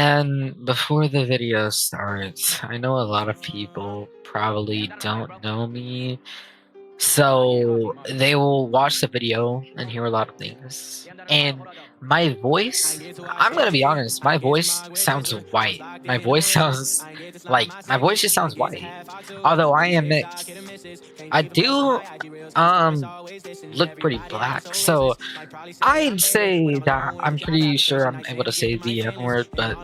And before the video starts, I know a lot of people probably don't know me, so they will watch the video and hear a lot of things. And my voice, I'm gonna be honest, my voice sounds white. My voice sounds like my voice just sounds white. Although I am mixed. I do look pretty black, so I'd say that I'm pretty sure I'm able to say the N word, but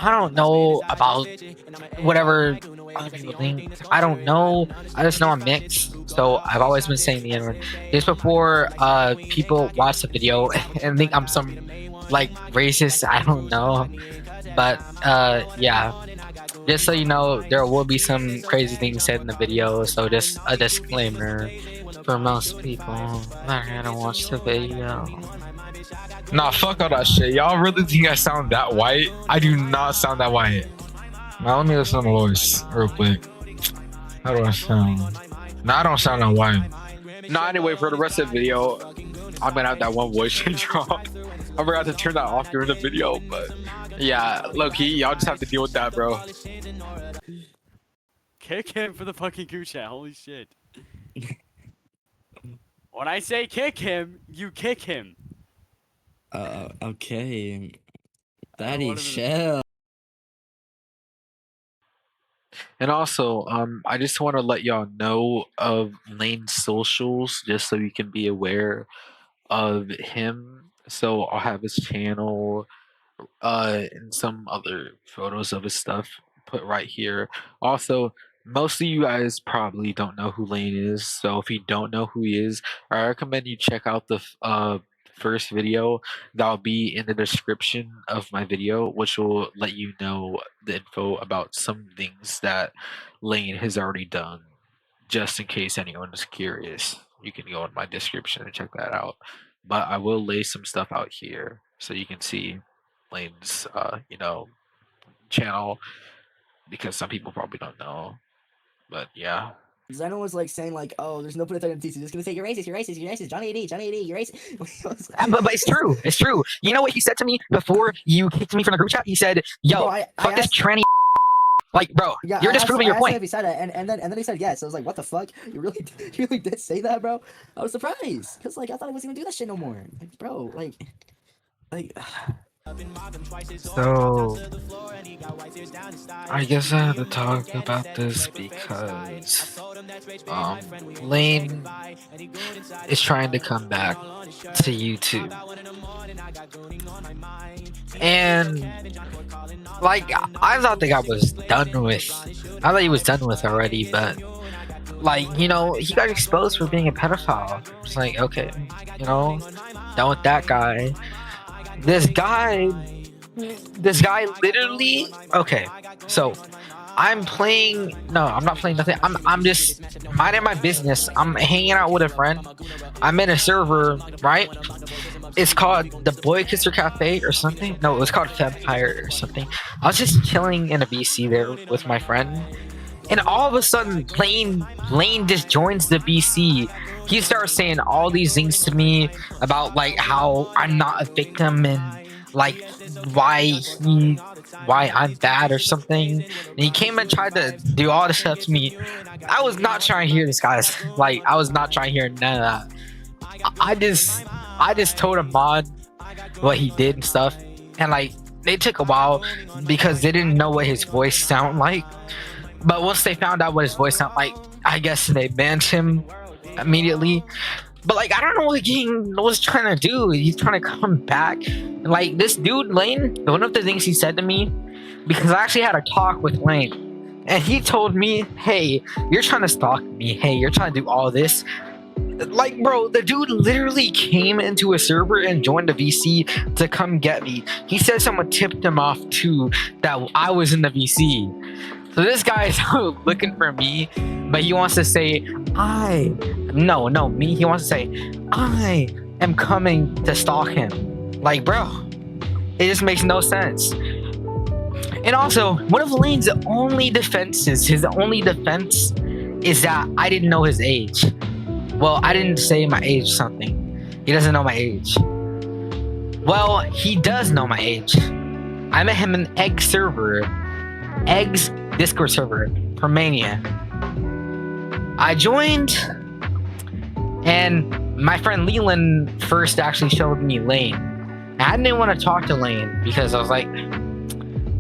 I don't know about whatever other people think. I don't know. I just know I'm mixed, so I've always been saying the N word. Just before people watch the video and think I'm some like racist, I don't know. But yeah. Just so you know, there will be some crazy things said in the video, so just a disclaimer for most people that are gonna watch the video. Nah, fuck all that shit. Y'all really think I sound that white? I do not sound that white. Now let me listen to my voice real quick. How do I sound? Nah, I don't sound that white. Nah, anyway, for the rest of the video, I'm gonna have that one voice change off. I forgot to turn that off during the video, but yeah, low-key, y'all just have to deal with that, bro. Kick him for the fucking goo chat. Holy shit. When I say kick him, you kick him. Okay. Daddy, chill. And also, I just want to let y'all know of Lane's socials, just so you can be aware of him. So I'll have his channel, and some other photos of his stuff put right here. Also, most of you guys probably don't know who Lane is, so if you don't know who he is, I recommend you check out the first video that'll be in the description of my video, which will let you know the info about some things that Lane has already done, just in case anyone is curious. You can go in my description and check that out. But I will lay some stuff out here so you can see Lane's channel, because some people probably don't know. But yeah. Zeno was like saying like, oh, there's no point in TC. Just gonna say you're racist, you're racist, you're racist. Johnny AD, you're racist. But it's true. It's true. You know what he said to me before you kicked me from the group chat? He said, "Yo, bro, I fuck this asked, tranny." Like, bro, yeah, you're just proving your point. If he said it, and then he said yes. I was like, what the fuck? You really did say that, bro? I was surprised because like I thought I wasn't gonna do that shit no more. Like, bro, like. So, I guess I have to talk about this because Lane is trying to come back to YouTube. And like, I thought the guy was done with. I thought he was done with already, but like, you know, he got exposed for being a pedophile. It's like, okay, you know, done with that guy. This guy literally, okay, so I'm not playing nothing. I'm just minding my business. I'm hanging out with a friend. I'm in a server, right? It's called the Boy Kisser Cafe or something. No, it was called Vampire or something. I was just chilling in a BC there with my friend, and all of a sudden Lane just joins the BC. He starts saying all these things to me about like how I'm not a victim and like why I'm bad or something. And he came and tried to do all this stuff to me. I was not trying to hear this, guys. Like, I was not trying to hear none of that. I just told him mod what he did and stuff, and like they took a while because they didn't know what his voice sounded like. But once they found out what his voice sounded like, I guess they banned him immediately. But like, I don't know what he was trying to do. He's trying to come back. And like, this dude Lane, one of the things he said to me, because I actually had a talk with Lane, and he told me, hey, you're trying to stalk me, hey, you're trying to do all this. Like, bro, the dude literally came into a server and joined the VC to come get me. He said someone tipped him off too, that I was in the VC. So this guy is looking for me, but he wants to say, me. He wants to say, I am coming to stalk him. Like, bro, it just makes no sense. And also, one of Lane's only defenses, is that I didn't know his age. Well, I didn't say my age something. He doesn't know my age. Well, he does know my age. I met him in Egg's Discord server for Mania. I joined, and my friend Leland first actually showed me Lane. And I didn't want to talk to Lane because I was like,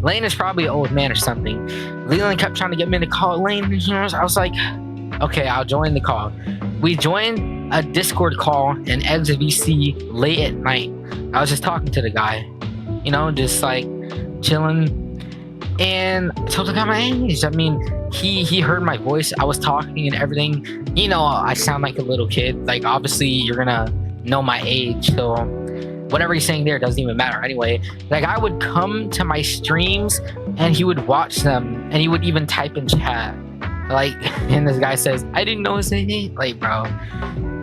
Lane is probably an old man or something. Leland kept trying to get me to call Lane. I was like, okay, I'll join the call. We joined a Discord call in Egg's VC late at night. I was just talking to the guy, you know, just like chilling. And I told the guy my age. I mean, he heard my voice. I was talking and everything. You know, I sound like a little kid. Like, obviously, you're gonna know my age. So whatever he's saying there doesn't even matter anyway. Like, I would come to my streams and he would watch them and he would even type in chat. Like, and this guy says, I didn't know his name. Like, bro,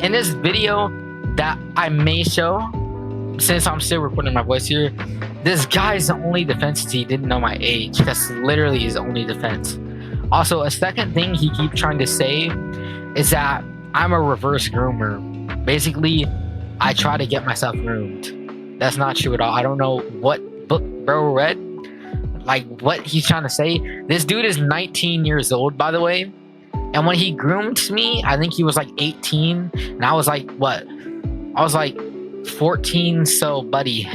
in this video that I may show, since I'm still recording my voice here, this guy's only defense is he didn't know my age. That's literally his only defense. Also, a second thing he keeps trying to say is that I'm a reverse groomer. Basically, I try to get myself groomed. That's not true at all. I don't know what book bro read, like what he's trying to say. This dude is 19 years old, by the way. And when he groomed me, I think he was like 18. And I was like, what? I was like 14. So, buddy,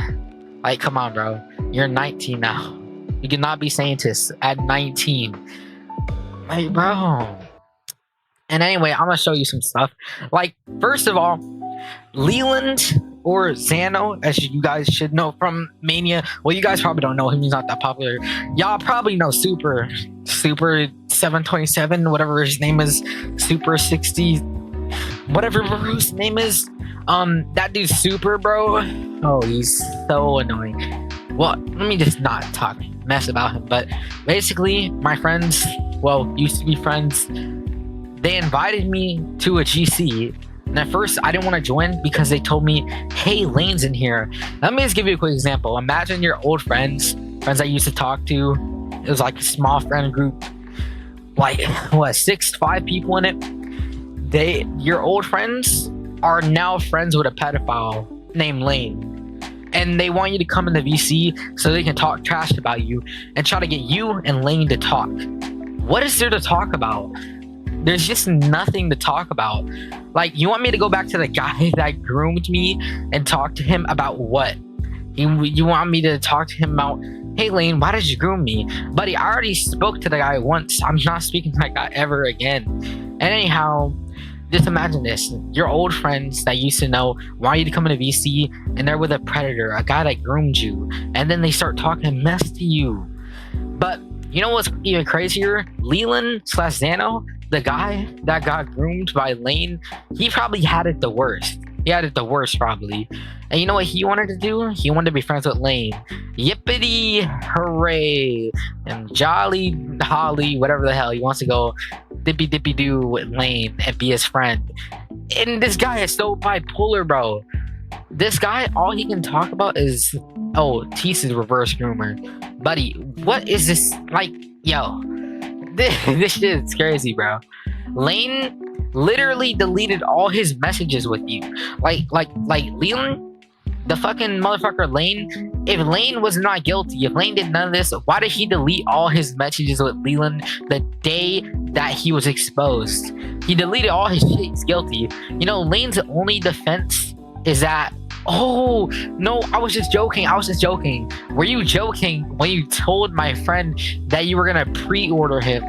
like, come on, bro. You're 19 now. You cannot be saying this at 19. Like, bro. And anyway, I'm gonna show you some stuff. Like, first of all, Leland or Xano, as you guys should know from Mania. Well, you guys probably don't know him. He's not that popular. Y'all probably know Super 727, whatever his name is. Super 60, whatever his name is. That dude's Super, bro. Oh, he's so annoying. Well, let me just not talk mess about him. But basically, my friends, well, used to be friends, they invited me to a GC. And at first, I didn't want to join because they told me, hey, Lane's in here. Let me just give you a quick example. Imagine your old friends I used to talk to. It was like a small friend group, like, what, 5 people in it. Your old friends are now friends with a pedophile named Lane. And they want you to come in the VC so they can talk trash about you and try to get you and Lane to talk. What is there to talk about? There's just nothing to talk about. Like, you want me to go back to the guy that groomed me and talk to him about what? You want me to talk to him about, hey, Lane, why did you groom me? Buddy, I already spoke to the guy once. I'm not speaking to that guy ever again. And anyhow, just imagine this. Your old friends that used to know want you to come into VC, and they're with a predator, a guy that groomed you. And then they start talking mess to you. But you know what's even crazier? Leland/Xano, the guy that got groomed by Lane, he probably had it the worst. He had it the worst, probably. And you know what he wanted to do? He wanted to be friends with Lane. Yippity hooray. And jolly holly, whatever the hell. He wants to go dippy dippy do with Lane and be his friend. And this guy is so bipolar, bro. This guy, all he can talk about is, oh, Tease is reverse groomer. Buddy, what is this? Like, yo, this shit is crazy, bro. Lane literally deleted all his messages with you. Like Leland, the fucking motherfucker Lane, if Lane was not guilty, if Lane did none of this, why did he delete all his messages with Leland the day that he was exposed? He deleted all his shit. He's guilty. You know, Lane's only defense is that, oh, no, I was just joking. Were you joking when you told my friend that you were gonna pre-order him?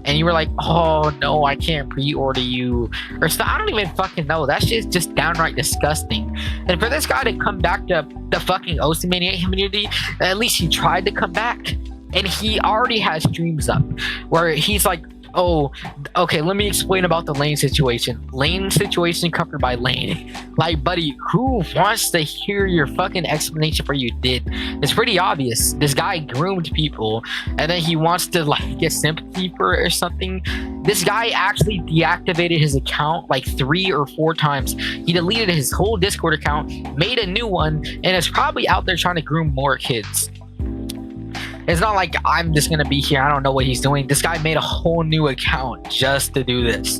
And you were like, oh, no, I can't pre-order you. Or so, I don't even fucking know. That shit's just downright disgusting. And for this guy to come back to the fucking Osu Mania community, at least he tried to come back. And he already has streams up where he's like, oh, okay, let me explain about the Lane situation. Lane situation covered by Lane. Like, buddy, who wants to hear your fucking explanation for you did? It's pretty obvious. This guy groomed people, and then he wants to, like, get sympathy for it or something. This guy actually deactivated his account like 3 or 4 times. He deleted his whole Discord account, made a new one, and is probably out there trying to groom more kids. It's not like I'm just gonna be here. I don't know what he's doing. This guy made a whole new account just to do this.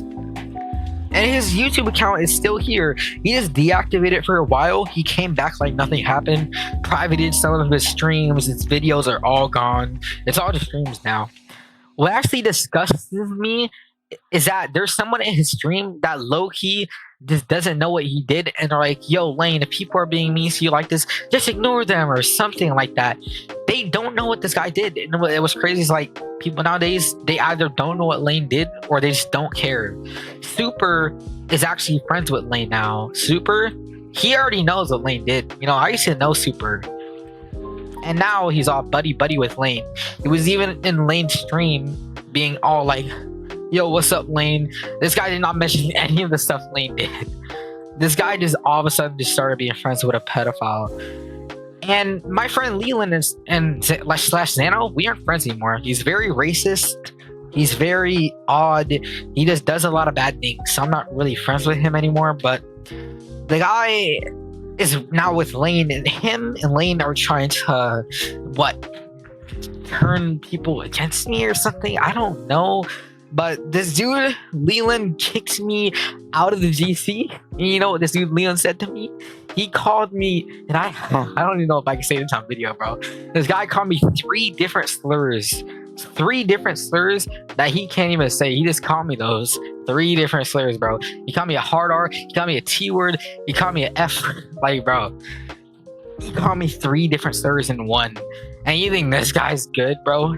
And his YouTube account is still here. He just deactivated it for a while. He came back like nothing happened. Privated some of his streams. His videos are all gone. It's all just streams now. What actually disgusts me is that there's someone in his stream that low-key just doesn't know what he did and are like, yo, Lane, if people are being mean to you like this, just ignore them or something like that. They don't know what this guy did. And what it was crazy is like people nowadays, they either don't know what Lane did or they just don't care. Super is actually friends with Lane now. Super, he already knows what Lane did. You know, I used to know Super. And now he's all buddy-buddy with Lane. He was even in Lane's stream being all like, yo, what's up, Lane? This guy did not mention any of the stuff Lane did. This guy just all of a sudden just started being friends with a pedophile. And my friend Leland and slash Xano, we aren't friends anymore. He's very racist. He's very odd. He just does a lot of bad things. So I'm not really friends with him anymore. But the guy is now with Lane, and him and Lane are trying to turn people against me or something. I don't know. But this dude, Leland, kicks me out of the GC. And you know what this dude, Leland, said to me? He called me, and I don't even know if I can say this on video, bro. This guy called me 3 different slurs. 3 different slurs that he can't even say. He just called me those 3 different slurs, bro. He called me a hard R. He called me a T word. He called me an F. Like, bro. He called me 3 different slurs in one. And you think this guy's good, bro?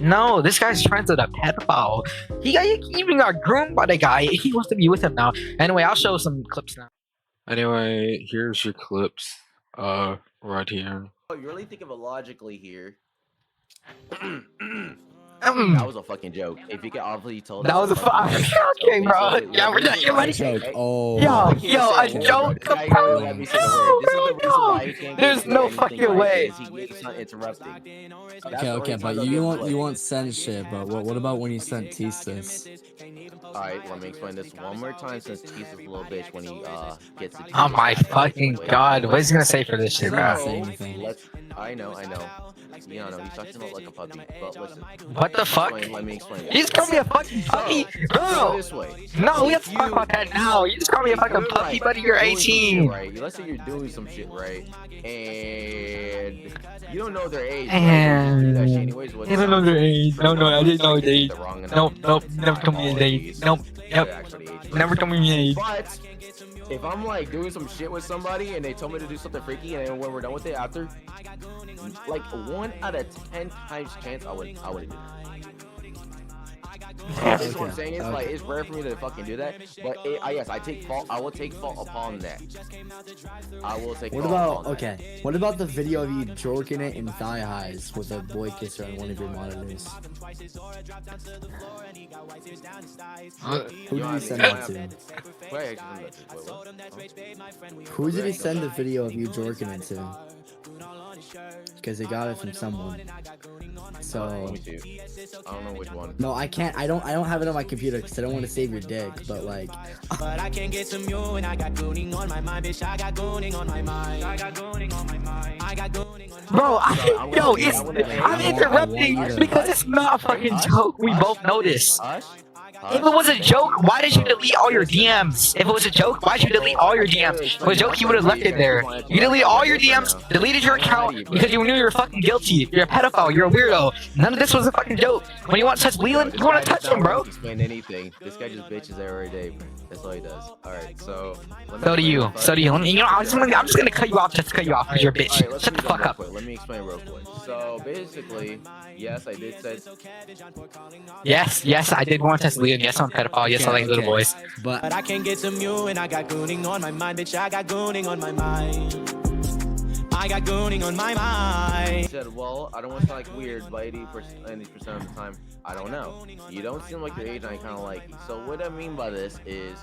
No, this guy's friends with a pedophile. He even got groomed by the guy. He wants to be with him now. Anyway, I'll show some clips now. Anyway, here's your clips. Right here. Oh, you really think of it logically here. That was a fucking joke. If you get obviously told That was a okay, bro. Yeah, we're done. You're ready. Joke. Oh. Yo, a joke, bro. No. There's no fucking way. Okay, but you won't send shit, but what about when you sent Tistas? Alright, let me explain this one more time since Tisa's a little bitch when he gets it. Oh my fucking god. What is he gonna say for this shit, bro? Say anything. I know. Yeah, no, he's talking about like a puppy, but listen. What the fuck? Let me explain. You just called me a fucking puppy, bro. This way. No, we have to talk about that now. You just called me a fucking puppy, buddy. You're 18. Right. Let's say you're doing some shit, right? And you don't know their age. And anyways, I don't know their age. No, I didn't know their age. Nope. Never told me their age. Nope. Never told me their age. But if I'm like doing some shit with somebody and they told me to do something freaky, and then when we're done with it after, like 1 out of 10 times chance I wouldn't do it. That's what I'm saying. It's like it's rare for me to fucking do that, but yes, I take fault. I will take fault upon that. I will take. What about What about the video of you jorking it in thigh highs with a boy kisser on one of your monitors? Who did he send that to? Who did he send the video of you jorking it to? Because they got it from someone. So I don't know which one. No, I can't. I don't have it on my computer because I don't want to save your dick. But like, but I can't get some you, and I got Gooning on my mind, bitch. I got Gooning on my mind. I got Gooning on my mind. I got Gooning on my mind. Bro, I'm interrupting because it's not a fucking joke. We both know this. If it was a joke, why did you delete all your DMs? If it was a joke, why did you delete all your DMs? If it was a joke, you would have left it there. You deleted all your DMs, deleted your account because you knew you were fucking guilty. You're a pedophile. You're a weirdo. None of this was a fucking joke. When you want to touch Leland, you want to touch him, bro. Explain anything. This guy just bitches every day. That's all he does. All right, so. So do you. You know, I'm just gonna cut you off just to cut you off because you're a bitch. Shut the fuck up. Let me explain real quick. So basically, yes, I did say. Yes, I did want to touch Leland. Yes, I'm a pedophile. Yes, I like little boys. But I can't get some you, and I got Gooning on my mind, bitch. I got Gooning on my mind. I got Gooning on my mind. He said, well, I don't want to sound like weird, but 80% of the time, I don't know. You don't seem like your age, and I kind of like you. So what I mean by this is,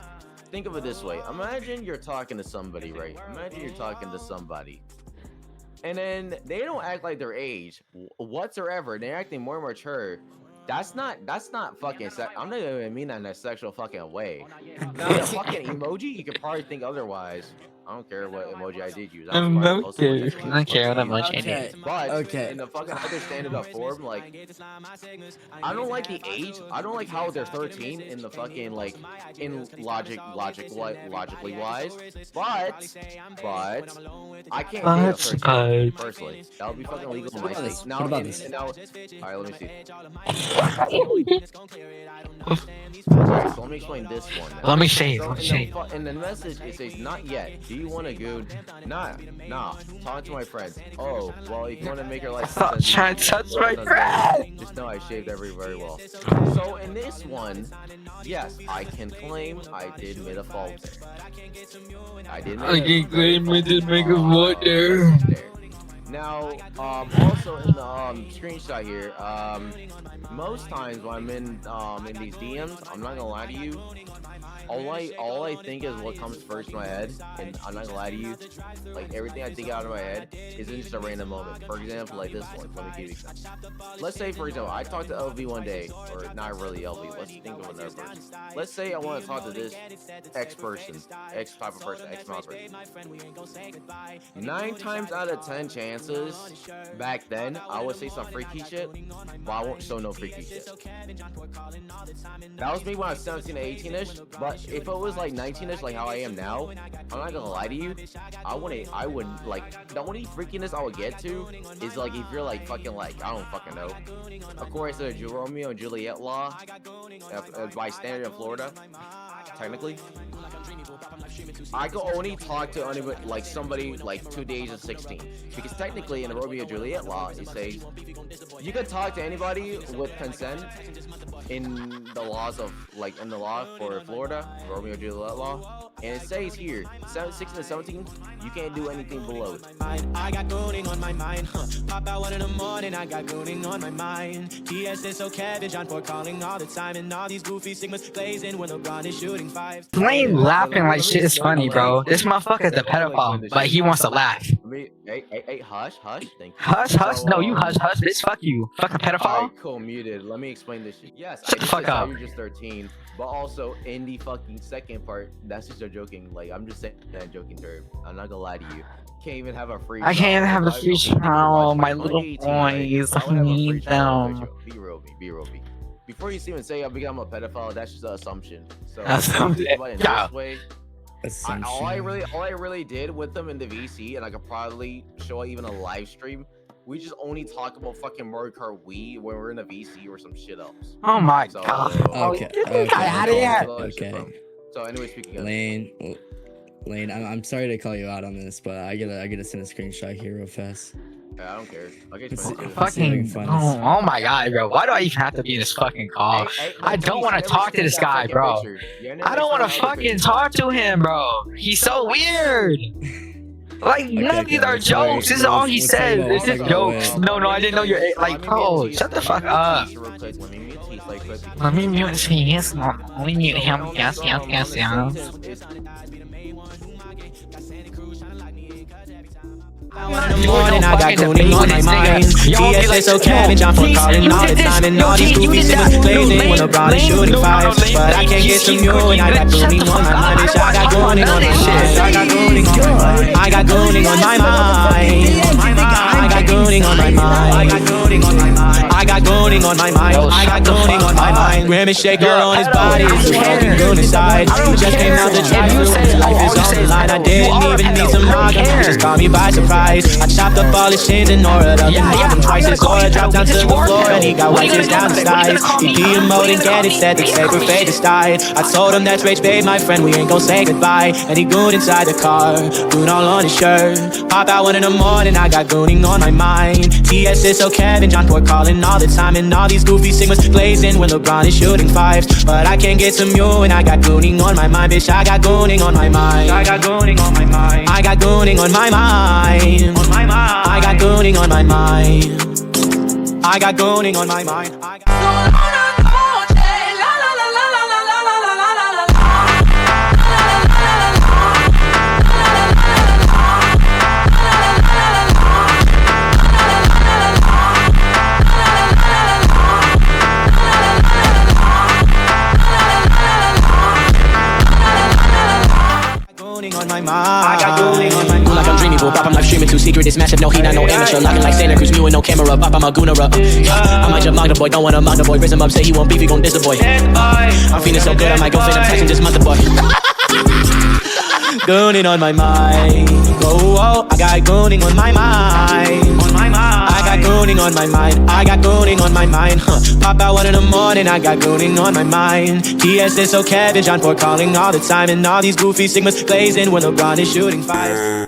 think of it this way. Imagine you're talking to somebody, right? Imagine you're talking to somebody. And then they don't act like their age whatsoever. They're acting more mature. That's not fucking I'm not even mean that in a sexual fucking way. Now, a fucking emoji, you could probably think otherwise. I don't care what emoji I did use. I don't care that much. Okay. But Okay. in the fucking other standard up form, like, I don't like the age. I don't like how they're 13 in the fucking like in logically wise. But I can't date a 13 personally. That would be fucking legal in my What about state. this? Now, What about and- this? and now, all right, let me see. Alright, so let me explain this one. Now. Let me see. So Let me see. in the message, it says, not yet. Do you want a goon? Nah. Talk to my friends. Oh, well, if you want to make your life Stop trying to touch my friend. just know I shaved very well. So in this one, yes, I can claim I did make a fault there. I did make I can claim I did make a fault there. Now, also in the screenshot here, most times when I'm in these DMs, I'm not gonna lie to you. All I think is what comes first in my head, and I'm not gonna lie to you. Like everything I think out of my head is in just a random moment. For example, like this one. Let me give you an example. Let's say, for example, I talked to LV one day, or not really LV. Let's think of another person. Let's say I want to talk to this X person, X type of person, X amount of person. 9 times out of 10 chances, back then, I would say some freaky shit, but I won't show no freaky shit. That was me when I was 17 to 18ish, but if it was like 19ish, like how I am now, I'm not gonna lie to you, I wouldn't like, the only freakiness I would get to is like if you're like fucking like, I don't fucking know. Of course, the Romeo and Juliet law, by standard in Florida, technically. I could only talk to anybody, like somebody like 2 days of 16, because technically in the Romeo and Juliet law it says you can talk to anybody with consent in the laws of like in the law for Florida, Romeo and Juliet law, and it says here 16 to 17 you can't do anything below it. I got Gooning on my mind. Pop out 1 in the morning, I got Gooning on my mind. TS so cabbage on for calling all the time, and all these goofy sigmas blazing when LeBron is shooting 5. Lane laughing like shit is funny, bro. This motherfucker's a pedophile, but he wants to laugh. Hey, hush, thank you. Hush. No, you hush, bitch. Fuck you. Fucking pedophile. Alright, cool, muted. Let me explain this shit. Yes, Shut the fuck up. You're just 13, but also in the fucking second part, that's just a joking. Like, I'm just saying that in joking term. I'm not gonna lie to you. Can't even have a free. I can't even have a free trial. My I'm little 18, right? boys, I I would have a free need trial them. with you. Be real. Before you even say I'm a pedophile, that's just an assumption. So Assumption. think about it in Yeah. this way, all I really did with them in the VC, and I could probably show even a live stream. We just only talk about fucking Mario Kart Wii when we're in a VC or some shit else. Oh my So, god. Okay. Get this guy out of here. Okay. So anyway, speaking of Lane, I'm sorry to call you out on this, but I gotta send a screenshot here real fast. I don't care. Okay, It's- Fucking. Oh my god, bro. Why do I even have to be in this fucking call? I don't want to talk to this guy, bro. I don't want to fucking talk to him, bro. He's so weird. Like, none of these are jokes. This is all he says. This is jokes. No, I didn't know you're like, bro. Shut the fuck up. Let me mute his. Let me mute him. Yes. In the morning, I got Gooning on my mind. TS so cabbage, I'm for calling all the time, and all these goofy simmers blazing when LeBron is shooting 5. But I can't get some you, and I got Gooning on my mind. Bitch, I got Gooning on my mind. I got Gooning on my mind. I got Gooning on my mind. I got Gooning on my mind. I got Gooning on my mind. I got Gooning on my mind. I got Gooning on my mind. Grim and shaker on his body, it's a fucking goon inside. He just came out the drive-thru, his life is on the line. I didn't even need some rocket, just caught me by surprise. I chopped up all his shins and Nora up and knocked him twice. His aura dropped down to the floor and he got wedges down the sides. He de-emoted, get it, said the sacred fate has died. I told him that's rage, babe, my friend, we ain't gon' say goodbye. And he gooned inside the car, goon all on his shirt. Pop out 1 in the morning, I got Gooning on my mind. TS is so Kevin, John Port calling all the time, and all these goofy sigmas blazing when LeBron is shooting 5s. But I can't get some you, and I got Gooning on my mind, bitch, I got Gooning on my mind. I got Gooning on my mind. I got Gooning on my mind. I got Gooning on my mind. I got Gooning on my mind. Gooning on my I got Gooning on my mind. Like I'm dreaming, boo. Pop, I'm live streaming. Too secret, it's massive. No, he not no amateur. Locking like Santa Cruz, mewing no camera. Pop, I'm a Goonera. I might just mock the boy. Don't wanna mock the boy. Raise him up, say he won't beef, he gon' diss the boy. I'm feeling so good, I might go fit. I'm texting this mother boy. Gooning on my mind. Oh, I got Gooning on my mind. I got Gooning on my mind. I got Gooning on my mind. Pop out 1 in the morning. I got Gooning on my mind. TSS, so Kevin, John Ford calling all the time, and all these goofy Sigmas blazing when LeBron is shooting fives.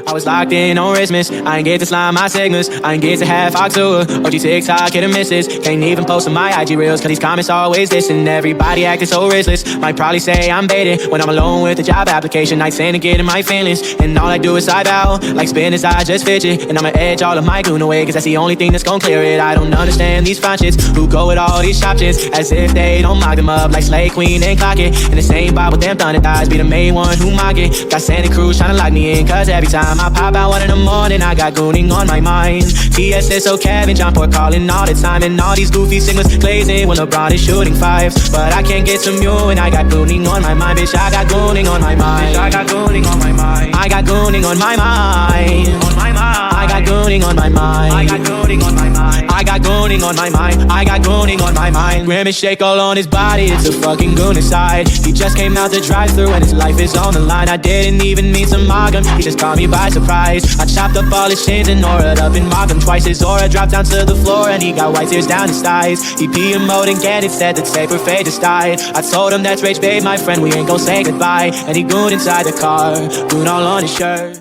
I was locked in on Christmas. I ain't get to slime my segments. I ain't get to have Fox or OG TikTok, hit and misses. Can't even post on my IG reels, cause these comments always listen. Everybody acting so riskless. Might probably say I'm baited when I'm alone with the job application. Nights saying to get in my feelings, and all I do is side out. Like spinners, I just fidget, and I'ma edge all of my goon away, cause that's the only thing that's gon' clear it. I don't understand these fine shits who go with all these shop shits, as if they don't mock them up like Slay Queen and Clock It. And the same Bible, them thunder thighs be the main one who mock it. Got Santa Cruz tryna lock me in, cause every time I pop out 1 in the morning, I got Gooning on my mind. TSS, so Kevin, John Ford calling all the time, and all these goofy Sigmas glazing when LeBron is shooting fives. But I can't get some you, and I got Gooning on my mind, bitch. I got Gooning on my mind. I got Gooning on my mind. I got Gooning on my mind. I got Gooning on my mind. I got Gooning on my mind. I got Gooning on my mind. I got Gooning on my mind. Grim and shake all on his body, it's a fucking goon inside. He just came out the drive-thru and his life is on the line. I didn't even mean to mock him, he just caught me by surprise. I chopped up all his chains and Nora up and mocked him twice. His aura dropped down to the floor and he got white tears down his thighs. He PM mode and get it, said that safer fate just died. I told him that's rage, babe, my friend, we ain't gon' say goodbye. And he gooned inside the car, goon all on his shirt.